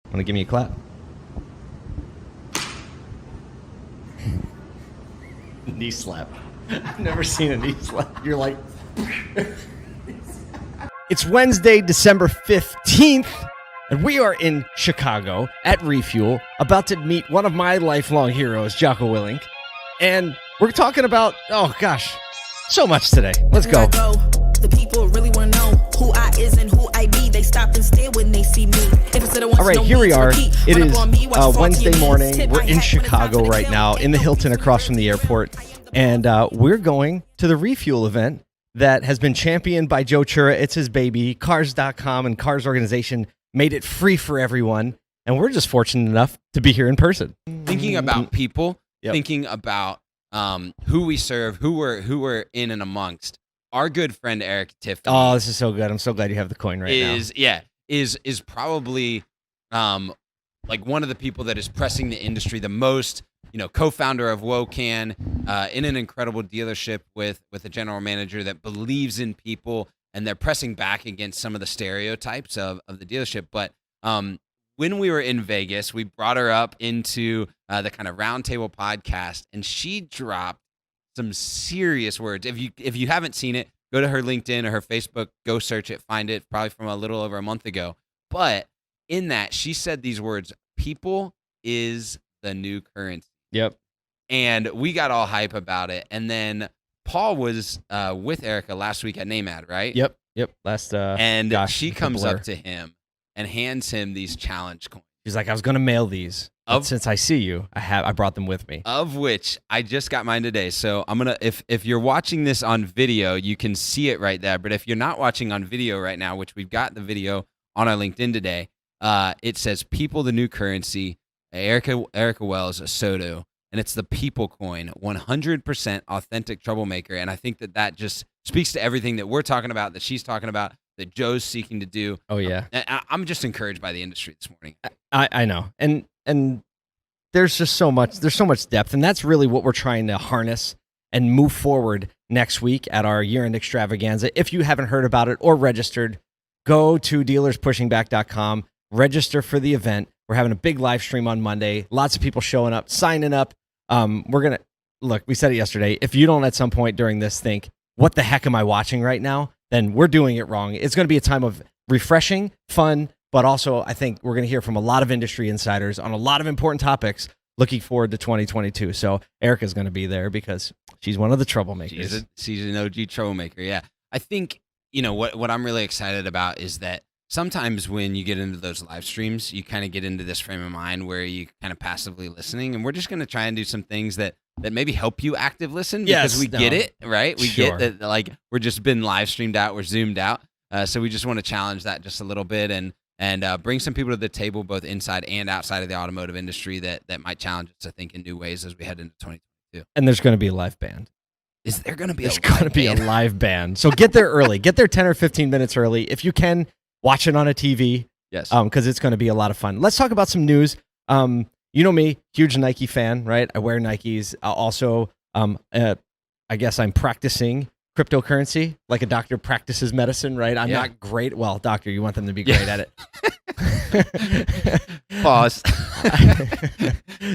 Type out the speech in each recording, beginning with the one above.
Want to give me a clap? Knee slap. I've never seen a knee slap. You're like... It's Wednesday, December 15th, and we are in Chicago at Refuel, about to meet one of my lifelong heroes, Jocko Willink. And we're talking about, oh gosh, so much today. Let's go. The people really want to know who I is and who I be. They stop and stare when they see me. All right, here we are. It is Wednesday morning. We're in Chicago right now, in the Hilton across from the airport. And we're going to the Refuel event that has been championed by Joe Chura. It's his baby. Cars.com and Cars Organization made it free for everyone. And we're just fortunate enough to be here in person. Thinking about people, thinking about who we serve, who we're in and amongst. Our good friend Eric Tiffany. Oh, this is so good. I'm so glad you have the coin right now. Is probably like one of the people that is pressing the industry the most. Co-founder of Wocan, in an incredible dealership with a general manager that believes in people, and they're pressing back against some of the stereotypes of the dealership. But when we were in Vegas, we brought her up into the kind of roundtable podcast, and she dropped some serious words. If you haven't seen it, go to her LinkedIn or her Facebook, go search it, find it, probably from a little over a month ago. But in that, she said these words: "People is the new currency." Yep. And we got all hype about it. And then Paul was with Erica last week at NAMAD, right? Yep. She comes up to him and hands him these challenge coins. She's like, I was going to mail these. Since I see you, I brought them with me. Of which I just got mine today. So I'm going to, if you're watching this on video, you can see it right there. But if you're not watching on video right now, which we've got the video on our LinkedIn today, it says "People the new currency." Erica Wells, ASOTU, and it's the people coin, 100% authentic troublemaker. And I think that just speaks to everything that we're talking about, that she's talking about, that Joe's seeking to do. Oh yeah, I'm just encouraged by the industry this morning. I know, and there's just so much. There's so much depth, and that's really what we're trying to harness and move forward next week at our year-end extravaganza. If you haven't heard about it or registered, go to dealerspushingback.com, register for the event. We're having a big live stream on Monday. Lots of people showing up, signing up. We're going to, look, we said it yesterday. If you don't at some point during this think, what the heck am I watching right now? Then we're doing it wrong. It's going to be a time of refreshing, fun, but also I think we're going to hear from a lot of industry insiders on a lot of important topics. Looking forward to 2022. So Erica's going to be there because she's one of the troublemakers. She's an OG troublemaker, yeah. I think, what I'm really excited about is that sometimes when you get into those live streams, you kind of get into this frame of mind where you kind of passively listening, and we're just going to try and do some things that maybe help you active listen because get it, right? We get that, like, we're just been live streamed out, we're zoomed out. So we just want to challenge that just a little bit and bring some people to the table, both inside and outside of the automotive industry that might challenge us, I think, in new ways as we head into 2022. And there's going to be a live band. Is there going to be a live band? So get there early. Get there 10 or 15 minutes early. If you can, watch it on a TV. Yes. Because it's going to be a lot of fun. Let's talk about some news. You know me, huge Nike fan, right? I wear Nikes. Also, I guess I'm practicing cryptocurrency like a doctor practices medicine, right? I'm not great. Well, doctor, you want them to be great at it. Pause.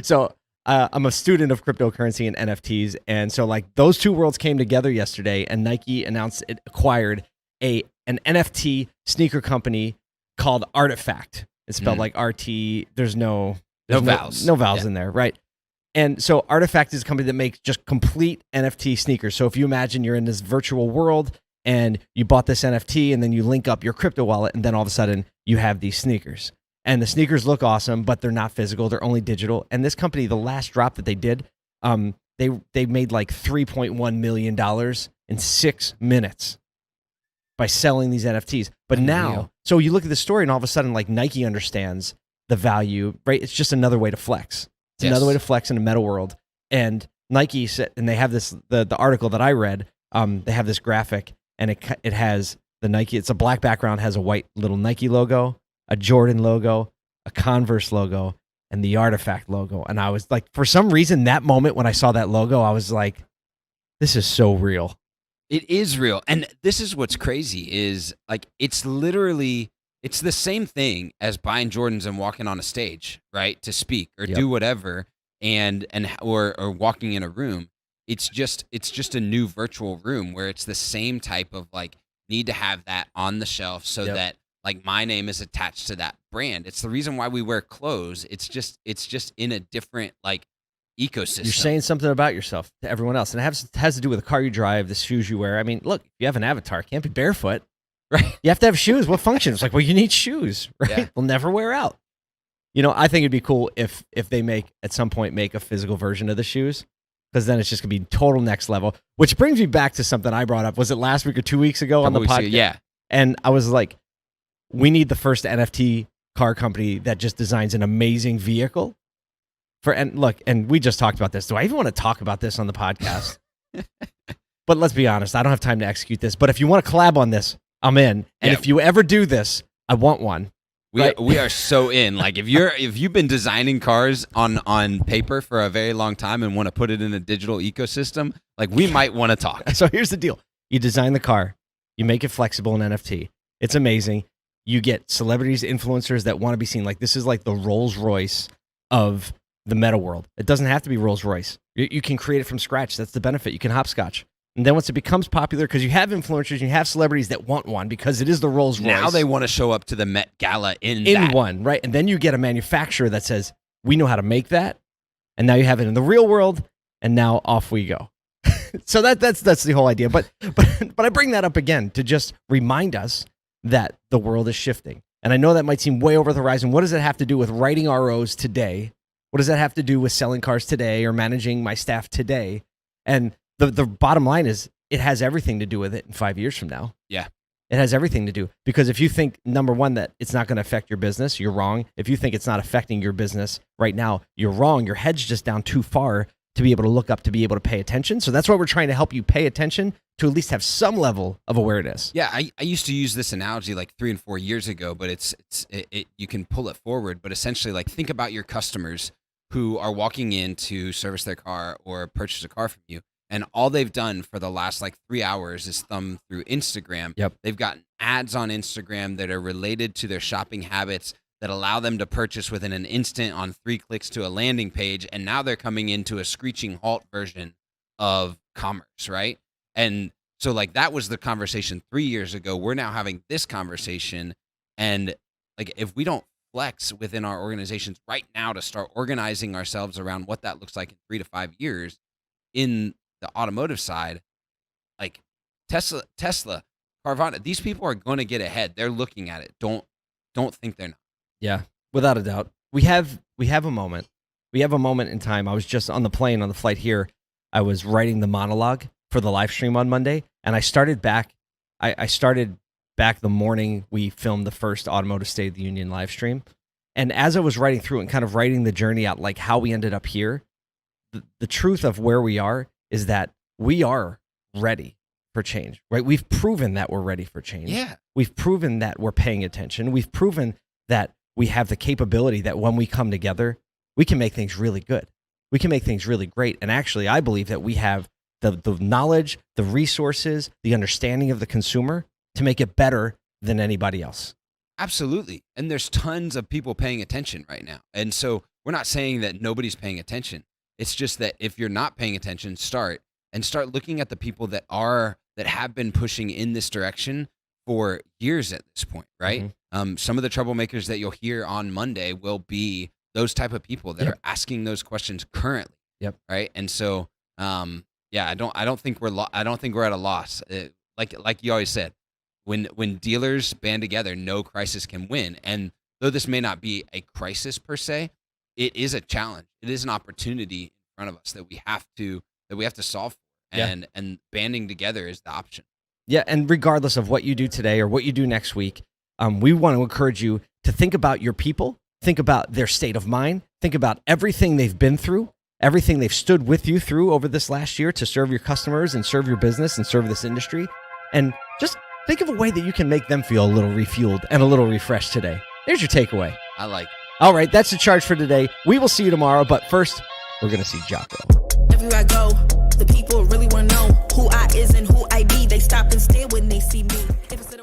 So I'm a student of cryptocurrency and NFTs. And so like those two worlds came together yesterday, and Nike announced it acquired an NFT sneaker company called Artifact. It's spelled like RT. There's no vowels. No vowels in there, right? And so Artifact is a company that makes just complete NFT sneakers. So if you imagine you're in this virtual world and you bought this NFT and then you link up your crypto wallet, and then all of a sudden you have these sneakers. And the sneakers look awesome, but they're not physical. They're only digital. And this company, the last drop that they did, they made like $3.1 million in 6 minutes by selling these NFTs. But now, so you look at the story and all of a sudden, like, Nike understands the value, right? It's just another way to flex. It's another way to flex in a meta world. And Nike said, and they have this, the article that I read, they have this graphic, and it has the Nike, it's a black background, has a white little Nike logo, a Jordan logo, a Converse logo, and the Artifact logo. And I was like, for some reason, that moment when I saw that logo, I was like, this is so real. It is real. And this is what's crazy is, like, it's literally it's the same thing as buying Jordans and walking on a stage, right, to speak or do whatever, or walking in a room. It's just a new virtual room where it's the same type of like need to have that on the shelf so that like my name is attached to that brand. It's the reason why we wear clothes. It's just in a different like ecosystem. You're saying something about yourself to everyone else, and it has to do with the car you drive, the shoes you wear. I mean, look, if you have an avatar, it can't be barefoot, right? You have to have shoes. What function? It's like, well, you need shoes, right? Yeah. They'll never wear out. I think it'd be cool if they at some point make a physical version of the shoes, because then it's just gonna be total next level. Which brings me back to something I brought up. Was it last week or 2 weeks ago on the podcast? Yeah. And I was like, we need the first NFT car company that just designs an amazing vehicle. And we just talked about this. Do I even want to talk about this on the podcast? But let's be honest, I don't have time to execute this. But if you want to collab on this, I'm in. And if you ever do this, I want one. We are so in. Like if you've been designing cars on paper for a very long time and want to put it in a digital ecosystem, like we might want to talk. So here's the deal. You design the car, you make it flexible in NFT. It's amazing. You get celebrities, influencers that want to be seen. Like this is like the Rolls Royce of the meta world. It doesn't have to be Rolls Royce. You can create it from scratch. That's the benefit. You can hopscotch. And then once it becomes popular, because you have influencers, you have celebrities that want one because it is the Rolls Royce. Now they want to show up to the Met Gala in that. One, right? And then you get a manufacturer that says, we know how to make that. And now you have it in the real world. And now off we go. So that's the whole idea. But I bring that up again to just remind us that the world is shifting. And I know that might seem way over the horizon. What does it have to do with writing ROs today? What does that have to do with selling cars today or managing my staff today? And the bottom line is it has everything to do with it in 5 years from now. Yeah. It has everything to do. Because if you think, number one, that it's not going to affect your business, you're wrong. If you think it's not affecting your business right now, you're wrong. Your head's just down too far to be able to look up, to be able to pay attention. So that's why we're trying to help you pay attention to at least have some level of awareness. Yeah, I used to use this analogy like 3 and 4 years ago, but it's you can pull it forward. But essentially, like think about your customers who are walking in to service their car or purchase a car from you, and all they've done for the last like 3 hours is thumb through Instagram. Yep. They've gotten ads on Instagram that are related to their shopping habits that allow them to purchase within an instant on 3 clicks to a landing page, and now they're coming into a screeching halt version of commerce, right? And so like that was the conversation 3 years ago. We're now having this conversation, and like if we don't flex within our organizations right now to start organizing ourselves around what that looks like in 3 to 5 years in the automotive side, like Tesla, Carvana, these people are going to get ahead. They're looking at it. Don't think they're not. Yeah, without a doubt. We have a moment. We have a moment in time. I was just on the plane on the flight here. I was writing the monologue for the live stream on Monday, and I started back. I started back the morning we filmed the first Automotive State of the Union live stream. And as I was writing through it and kind of writing the journey out, like how we ended up here, the truth of where we are is that we are ready for change, right? We've proven that we're ready for change. Yeah. We've proven that we're paying attention. We've proven that we have the capability that when we come together, we can make things really good. We can make things really great. And actually, I believe that we have the knowledge, the resources, the understanding of the consumer to make it better than anybody else. Absolutely. And there's tons of people paying attention right now. And so we're not saying that nobody's paying attention. It's just that if you're not paying attention, start looking at the people that have been pushing in this direction for years at this point, right? Mm-hmm. Some of the troublemakers that you'll hear on Monday will be those type of people that are asking those questions currently. Yep. Right. And so, I don't think we're at a loss. Like you always said, when dealers band together, no crisis can win. And though this may not be a crisis per se, it is a challenge. It is an opportunity in front of us that we have to solve for. And banding together is the option. Yeah, and regardless of what you do today or what you do next week, we want to encourage you to think about your people, think about their state of mind, think about everything they've been through, everything they've stood with you through over this last year to serve your customers and serve your business and serve this industry. And just think of a way that you can make them feel a little refueled and a little refreshed today. There's your takeaway. I like it. All right, that's the charge for today. We will see you tomorrow, but first, we're going to see Jocko. Everywhere I go, the people really want to know who I is and who I be. They stop and stare when they see me. If it's